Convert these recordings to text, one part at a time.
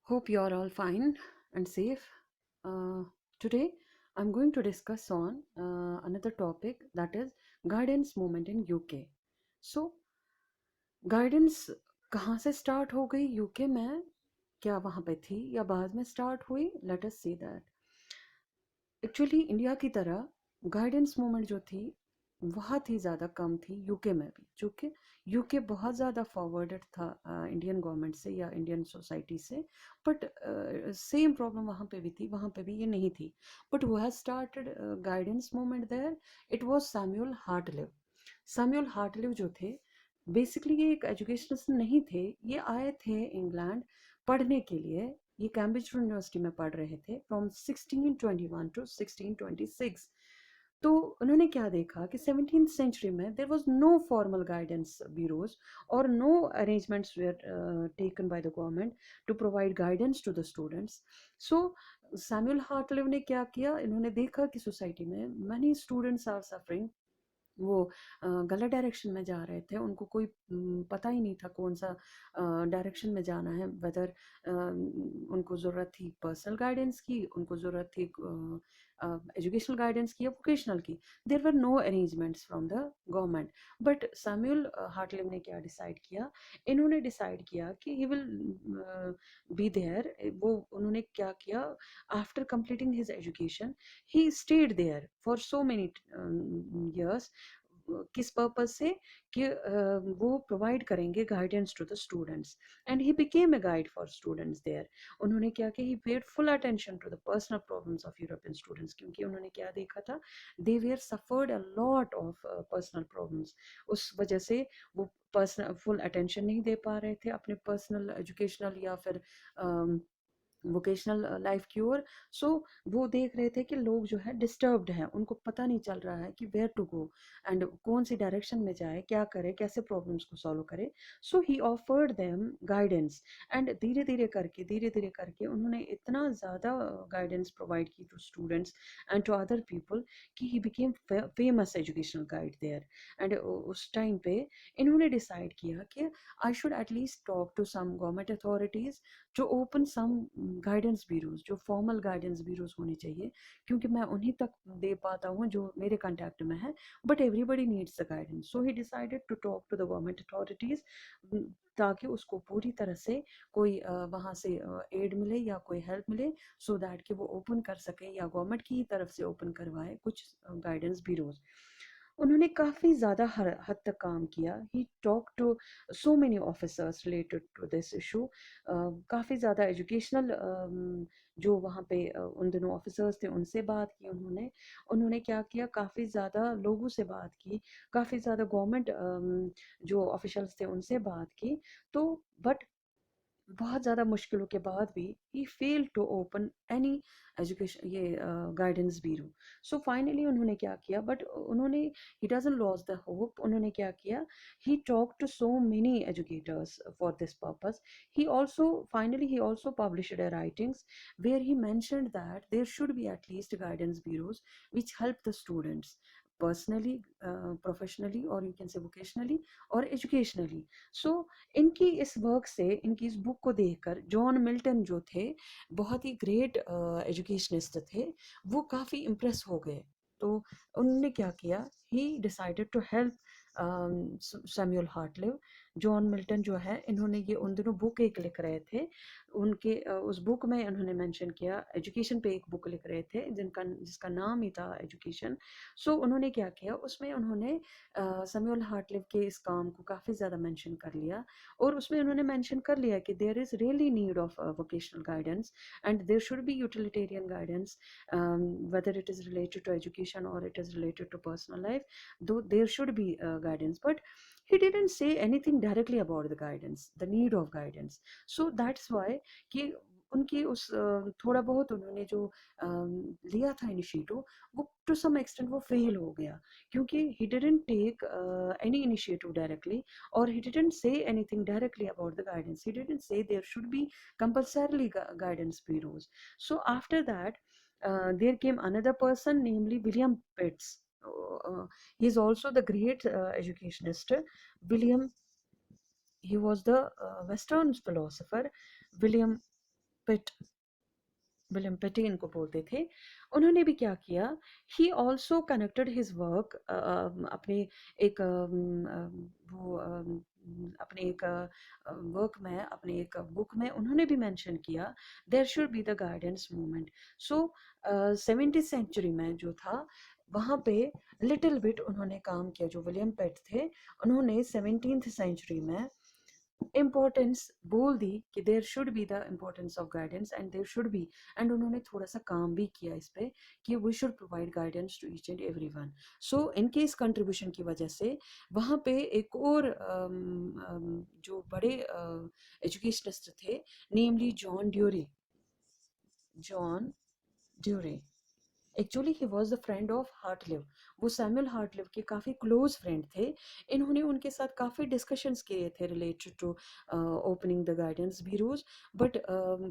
Hope you're all fine and safe. Uh, Today, I'm going to discuss on another topic, that is guidance movement in UK. So, guidance कहाँ से start हो गई UK में? क्या वहाँ पे थी या बाद में स्टार्ट हुई? Let us see that. Actually India की तरह गाइडेंस मूवमेंट जो थी बहुत ही ज़्यादा कम थी यूके में भी, चूँकि यूके बहुत ज़्यादा फॉरवर्डेड था इंडियन गवर्नमेंट से या इंडियन सोसाइटी से। बट सेम प्रॉब्लम वहाँ पे भी थी, वहाँ पे भी ये नहीं थी। But who has started guidance movement there? It was Samuel Hartlib. Samuel Hartlib जो थे, बेसिकली ये एक एजुकेशनिस्ट नहीं थे। ये आए थे इंग्लैंड पढ़ने के लिए। ये कैम्ब्रिज यूनिवर्सिटी में पढ़ रहे थे फ्रॉम 1621 टू 1626। तो उन्होंने क्या देखा कि 17th सेंचुरी में there was no formal guidance bureaus और no arrangements were taken by the government to provide guidance to the students. So Samuel Hartlib ने क्या किया, इन्होंने देखा कि सोसाइटी में मैनी स्टूडेंट्स आर सफरिंग। वो गलत डायरेक्शन में जा रहे थे, उनको कोई पता ही नहीं था कौन सा डायरेक्शन में जाना है। वेदर उनको ज़रूरत थी पर्सनल गाइडेंस की, उनको ज़रूरत थी एजुकेशनल गाइडेंस की या वोकेशनल की। There were no arrangements from the government. But Samuel Hartlib ने क्या डिसाइड किया? इन्होंने डिसाइड किया कि ही विल बी देयर। वो उन्होंने क्या किया, after completing his education he stayed there for so many years। किस पर्पज से कि वो प्रोवाइड करेंगे guidance to the students, and he became a guide for students there. उन्होंने क्या किया, he paid full attention to the personal problems of European students, क्योंकि उन्होंने क्या देखा था, they were suffered a lot of personal problems. उस वजह से वो पर्सनल फुल अटेंशन नहीं दे पा रहे थे अपने पर्सनल एजुकेशनल या फिर वोकेशनल लाइफ की ओर। सो वो देख रहे थे कि लोग जो है डिस्टर्ब्ड हैं, उनको पता नहीं चल रहा है कि वेयर टू गो एंड कौन सी डायरेक्शन में जाए, क्या करे, कैसे प्रॉब्लम्स को सॉल्व करे। So he offered them guidance, and धीरे धीरे करके उन्होंने इतना ज़्यादा गाइडेंस प्रोवाइड की to students and to other people कि he became famous educational guide there. And उस टाइम पे इन्होंने डिसाइड किया कि I should at least talk to some government authorities जो ओपन सम गाइडेंस ब्यूरोज, जो फॉर्मल गाइडेंस ब्यूरोज होने चाहिए, क्योंकि मैं उन्हीं तक दे पाता हूँ जो मेरे कांटेक्ट में है। But everybody needs the guidance, so he decided to talk to the government authorities, ताकि उसको पूरी तरह से कोई वहाँ से एड मिले या कोई हेल्प मिले, सो दैट कि वो ओपन कर सके या गवर्नमेंट की तरफ से ओपन करवाए कुछ गाइडेंस ब्यूरोज। उन्होंने काफ़ी ज़्यादा हद तक काम किया। He talk to so many officers related to this issue. काफ़ी ज़्यादा एजुकेशनल जो वहाँ पे उन दिनों ऑफिसर्स थे उनसे बात की उन्होंने। उन्होंने क्या किया, काफ़ी ज़्यादा लोगों से बात की, काफ़ी ज़्यादा गवर्नमेंट जो ऑफिशियल्स थे उनसे बात की। तो बट बहुत ज़्यादा मुश्किलों के बाद भी he fail to open any education ये गाइडेंस ब्यूरो। सो फाइनली उन्होंने क्या किया, बट उन्होंने he doesn't lose the hope. उन्होंने क्या किया, he talk to so many educators for this purpose. He also published a writings where he mentioned that there should be at least guidance bureaus which help the students personally, professionally, or you can say vocationally or educationally. So इनकी इस work से, इनकी इस book को देखकर John Milton जो थे, बहुत ही ग्रेट एजुकेशनिस्ट थे, वो काफ़ी इम्प्रेस हो गए। तो उन्होंने क्या किया, he decided to help Samuel Hartlib. John Milton जो है, इन्होंने ये उन दिनों बुक एक लिख रहे थे। उनके उस बुक में उन्होंने मेंशन किया, एजुकेशन पे एक बुक लिख रहे थे जिसका नाम ही था एजुकेशन। सो उन्होंने क्या किया, उसमें उन्होंने सैमुअल हार्टलिव के इस काम को काफ़ी ज़्यादा मेंशन कर लिया। और उसमें उन्होंने मेंशन कर लिया कि there is really need of vocational guidance and there should be utilitarian guidance, whether it is related to education or it is related to personal life, though there should be guidance. But he didn't say anything directly about the guidance, the need of guidance. So that's why कि उनकी उस थोड़ा बहुत उन्होंने जो लिया था initiative, वो टू सम एक्सटेंट वो फेल हो गया, क्योंकि he didn't take any initiative directly, or he didn't say anything directly about the guidance. He didn't say there should be compulsorily guidance bureaus. So after that, there came another person, namely William Pitts. He is also the great educationist. William, he was the Western philosopher, William. Pitt, William Petty इनको बोलते थे। उन्होंने भी क्या किया, he also connected his work अपने एक अपने एक वर्क में, अपने एक बुक में उन्होंने भी मेंशन किया there should be the guidance movement. So 17th century में जो था वहाँ पे लिटिल बिट उन्होंने काम किया। जो विलियम पिट थे उन्होंने 17th सेंचुरी में इम्पोर्टेंस बोल दी कि there should be the importance of guidance and there should be, and उन्होंने थोड़ा सा काम भी किया इस पे कि we should provide guidance to each and every one. So इनके इस कंट्रीब्यूशन की वजह से वहाँ पे एक और जो बड़े एजुकेशनिस्ट थे, namely John Dury. Actually he was the friend of Hartlib, वो सैमुअल हार्टलिव के काफ़ी क्लोज फ्रेंड थे। इन्होंने उनके साथ काफ़ी डिस्कशंस किए थे related to opening the guidance bureaus, but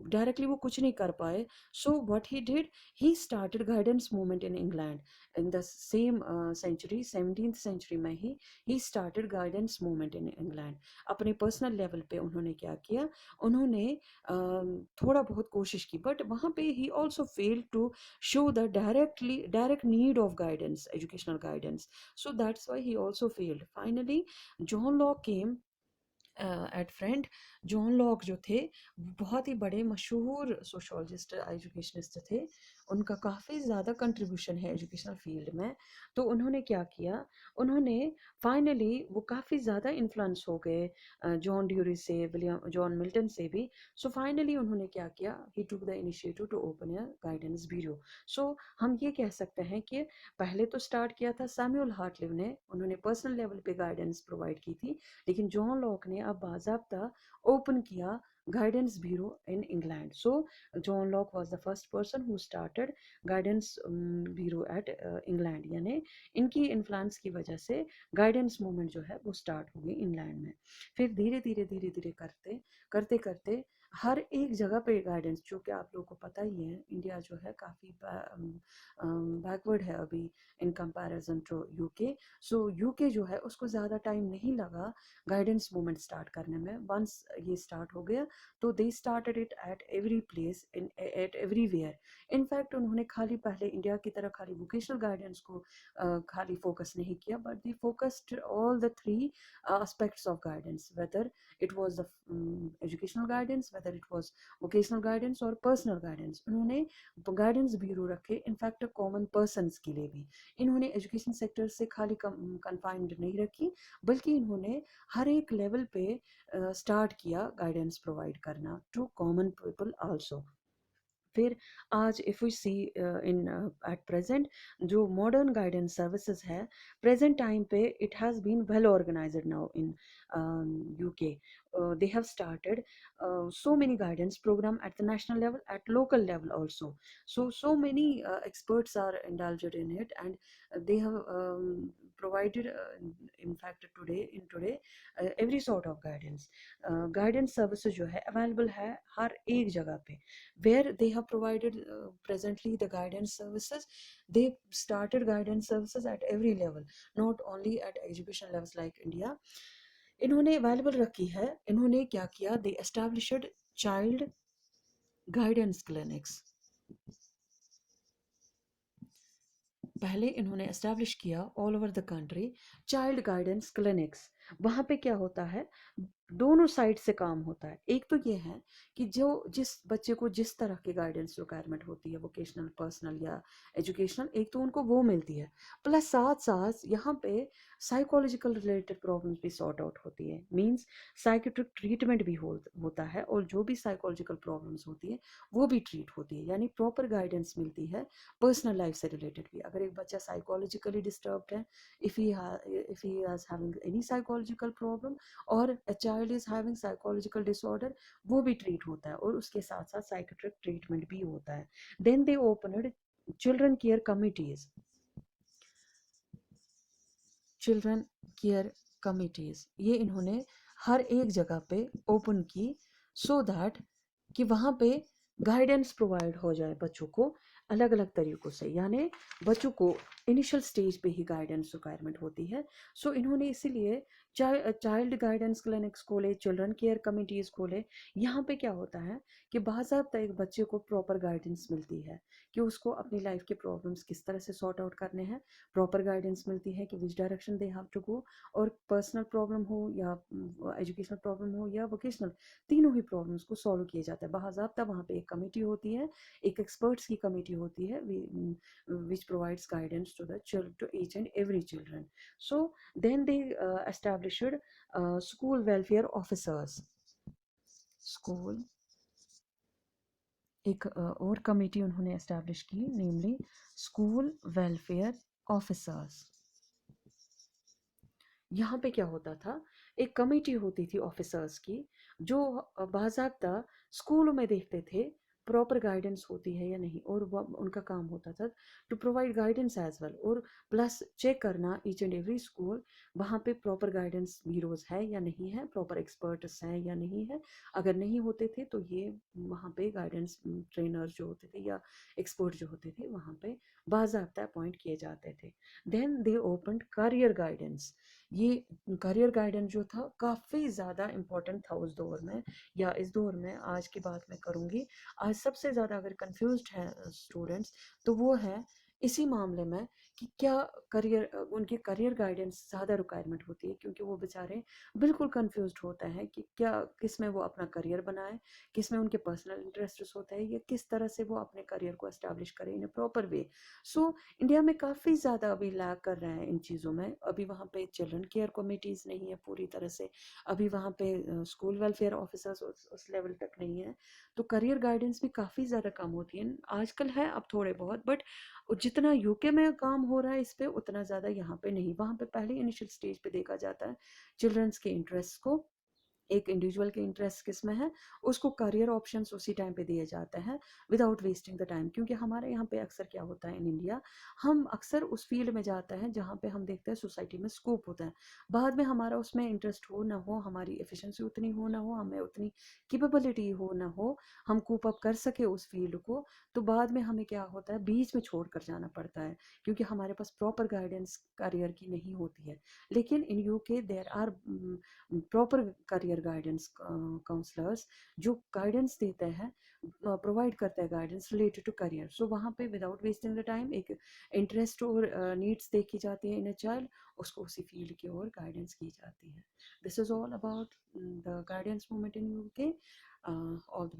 directly वो कुछ नहीं कर पाए। So what he did, he started guidance movement in England in the same century, 17th century में he started guidance movement in England. अपने personal level पे उन्होंने क्या किया, उन्होंने थोड़ा बहुत कोशिश की, बट वहाँ पे he also fail to show the direct need of guidance, educational guidance. So that's why he also failed. Finally John Locke came at front. John Locke जो थे बहुत ही बड़े मशहूर सोशोलॉजिस्ट एजुकेशनिस्ट थे, उनका काफ़ी ज़्यादा कंट्रीब्यूशन है एजुकेशनल फील्ड में। तो उन्होंने क्या किया, उन्होंने फाइनली वो काफ़ी ज़्यादा इन्फ्लुएंस हो गए जॉन ड्यूरी से, विलियम जॉन मिल्टन से भी। सो फाइनली उन्होंने क्या किया, he took the initiative to open a guidance bureau. So हम ये कह सकते हैं कि पहले तो स्टार्ट किया था सैमुअल हार्टलिव ने, उन्होंने पर्सनल लेवल पे गाइडेंस प्रोवाइड की थी, लेकिन जॉन लॉक ने अब बाज़ाब्ता ओपन किया guidance bureau in England. So John Locke was the first person who started guidance bureau at England, यानी इनकी इन्फ्लुएंस की वजह से गाइडेंस मूवमेंट जो है वो स्टार्ट हो गई इंग्लैंड में। फिर धीरे धीरे धीरे धीरे करते करते करते हर एक जगह पे गाइडेंस, जो कि आप लोगों को पता ही है इंडिया जो है काफ़ी बैकवर्ड है अभी in comparison to UK. So UK जो है उसको ज़्यादा टाइम नहीं लगा गाइडेंस मूवमेंट स्टार्ट करने में। वंस ये स्टार्ट हो गया तो they started it at every place, in eight everywhere. In fact उन्होंने खाली पहले इंडिया की तरह खाली वोकेशनल गाइडेंस को खाली फोकस नहीं किया, but they focused all the three aspects of guidance, whether it was the educational guidance, whether it was vocational guidance और personal guidance। उन्होंने गाइडेंस ब्यूरो रखे इनफैक्ट कॉमन पर्सनस के लिए भी। इन्होंने एजुकेशन सेक्टर से खाली कन्फाइंड नहीं रखी, बल्कि इन्होंने हर एक लेवल पे स्टार्ट किया गाइडेंस प्रोवाइड करना टू कॉमन पीपल आल्सो। फिर आज if we see in at present जो मॉडर्न गाइडेंस सर्विसेज है प्रेजेंट टाइम पे, it has been well organised now in UK. they have started so many guidance program at the national level, at local level also. So many experts are indulged in it, and they have provided in fact today every sort of guidance services जो है available है हर एक जगह पे, where they have provided presently the guidance services. They started guidance services at every level, not only at education levels like India. इन्होंने available रखी है। इन्होंने क्या किया, दे एस्टैब्लिश्ड चाइल्ड गाइडेंस क्लिनिक्स। पहले इन्होंने एस्टैब्लिश किया all over the country child guidance clinics. वहाँ पे क्या होता है, दोनों साइड से काम होता है। एक तो ये है कि जो जिस बच्चे को जिस तरह की गाइडेंस रिक्वायरमेंट होती है, वोकेशनल, पर्सनल या एजुकेशनल, एक तो उनको वो मिलती है, प्लस साथ साथ यहाँ पे साइकोलॉजिकल रिलेटेड प्रॉब्लम्स भी सॉर्ट आउट होती है। मींस साइकेट्रिक ट्रीटमेंट भी होता है, और जो भी साइकोलॉजिकल प्रॉब्लम्स होती है वो भी ट्रीट होती है, यानी प्रॉपर गाइडेंस मिलती है पर्सनल लाइफ से रिलेटेड भी। अगर एक बच्चा साइकोलॉजिकली डिस्टर्ब्ड है, if he is having any psychological problem, और a child is having psychological disorder, वो भी ट्रीट होता है, और उसके साथ साथ साइकेट्रिक ट्रीटमेंट भी होता है। Then they opened children care committees, children care committees ये इन्होंने हर एक जगह पे ओपन की, सो दैट कि वहाँ पे गाइडेंस प्रोवाइड हो जाए बच्चों को अलग अलग तरीक़ों से। यानी बच्चों को इनिशियल स्टेज पे ही गाइडेंस रिक्वायरमेंट होती है। सो इन्होंने इसीलिए चाइल्ड गाइडेंस क्लिनिक्स खोले, चिल्ड्रन केयर कमिटीज़ खोले। यहाँ पे क्या होता है कि बाज़ाब्ता एक बच्चे को प्रॉपर गाइडेंस मिलती है कि उसको अपनी लाइफ के प्रॉब्लम्स किस तरह से सॉर्ट आउट करने हैं। प्रॉपर गाइडेंस मिलती है कि which direction they have to go, और पर्सनल प्रॉब्लम हो या एजुकेशनल प्रॉब्लम हो या वोकेशनल, तीनों ही प्रॉब्लम्स को सॉल्व किया जाता है। बाज़ाब्ता वहाँ पे एक कमेटी होती है, एक एक्सपर्ट्स की कमेटी होती है, which provides guidance to to each and every children. So then they established school welfare officers. School एक और कमेटी उन्होंने एस्टैब्लिश की, नेमली स्कूल वेलफेयर ऑफिसर्स। यहाँ पे क्या होता था, एक कमेटी होती थी ऑफिसर्स की, जो बाज़ाब्ता स्कूलों में देखते थे प्रॉपर गाइडेंस होती है या नहीं, और उनका काम होता था to provide guidance as well, और प्लस चेक करना ईच एंड एवरी स्कूल वहाँ पे प्रॉपर गाइडेंस ब्यूरोज है या नहीं है, प्रॉपर एक्सपर्ट्स हैं या नहीं है। अगर नहीं होते थे तो ये वहाँ पे गाइडेंस ट्रेनर जो होते थे या एक्सपर्ट जो होते थे वहाँ पे बाज़ाब्ता अपॉइंट किए जाते थे। Then they open career guidance. ये करियर गाइडेंस जो था काफ़ी ज़्यादा इम्पोर्टेंट था उस दौर में, या इस दौर में। आज की बात मैं करूँगी, आज सबसे ज़्यादा अगर कंफ्यूज्ड हैं स्टूडेंट्स तो वो है इसी मामले में कि क्या करियर, उनकी करियर गाइडेंस ज़्यादा रिक्वायरमेंट होती है, क्योंकि वो बेचारे बिल्कुल कंफ्यूज्ड होता है कि क्या किस में वो अपना करियर बनाए, किस में उनके पर्सनल इंटरेस्ट होता है, या किस तरह से वो अपने करियर को एस्टैब्लिश करें इन ए प्रॉपर वे। सो इंडिया में काफ़ी ज़्यादा अभी लैग कर रहे हैं इन चीज़ों में। अभी वहाँ पे चिल्ड्रन केयर कमिटीज़ नहीं है पूरी तरह से, अभी वहाँ पे स्कूल वेलफेयर ऑफिसर्स उस लेवल तक नहीं है, तो करियर गाइडेंस भी काफ़ी ज़्यादा कम होती है। आजकल है अब थोड़े बहुत, बट जितना यूके में काम हो रहा है इस पे उतना ज़्यादा यहाँ पे नहीं। वहाँ पे पहले इनिशियल स्टेज पे देखा जाता है चिल्ड्रंस के इंटरेस्ट को, एक इंडिविजुअल के इंटरेस्ट किस में है, उसको करियर ऑप्शंस उसी टाइम पे दिए जाते हैं विदाउट वेस्टिंग द टाइम। क्योंकि हमारे यहाँ पे अक्सर क्या होता है इन इंडिया, हम अक्सर उस फील्ड में जाते हैं जहाँ पे हम देखते हैं सोसाइटी में स्कोप होता है। बाद में हमारा उसमें इंटरेस्ट हो ना हो, हमारी एफिशिएंसी उतनी हो ना हो, हमें उतनी कैपेबिलिटी हो ना हो, हम कूप अप कर सके उस फील्ड को, तो बाद में हमें क्या होता है, बीच में छोड़ कर जाना पड़ता है, क्योंकि हमारे पास प्रॉपर गाइडेंस करियर की नहीं होती है। लेकिन in UK there are proper career guidance counsellors जो गाइडेंस देते हैं, प्रोवाइड करते हैं guidance related to career. So वहाँ पे विदाउट वेस्टिंग द टाइम एक इंटरेस्ट और नीड्स देखी जाती है इन अ चाइल्ड, उसको उसी फील्ड की ओर गाइडेंस की जाती है। This is all about the guidance movement in UK. All the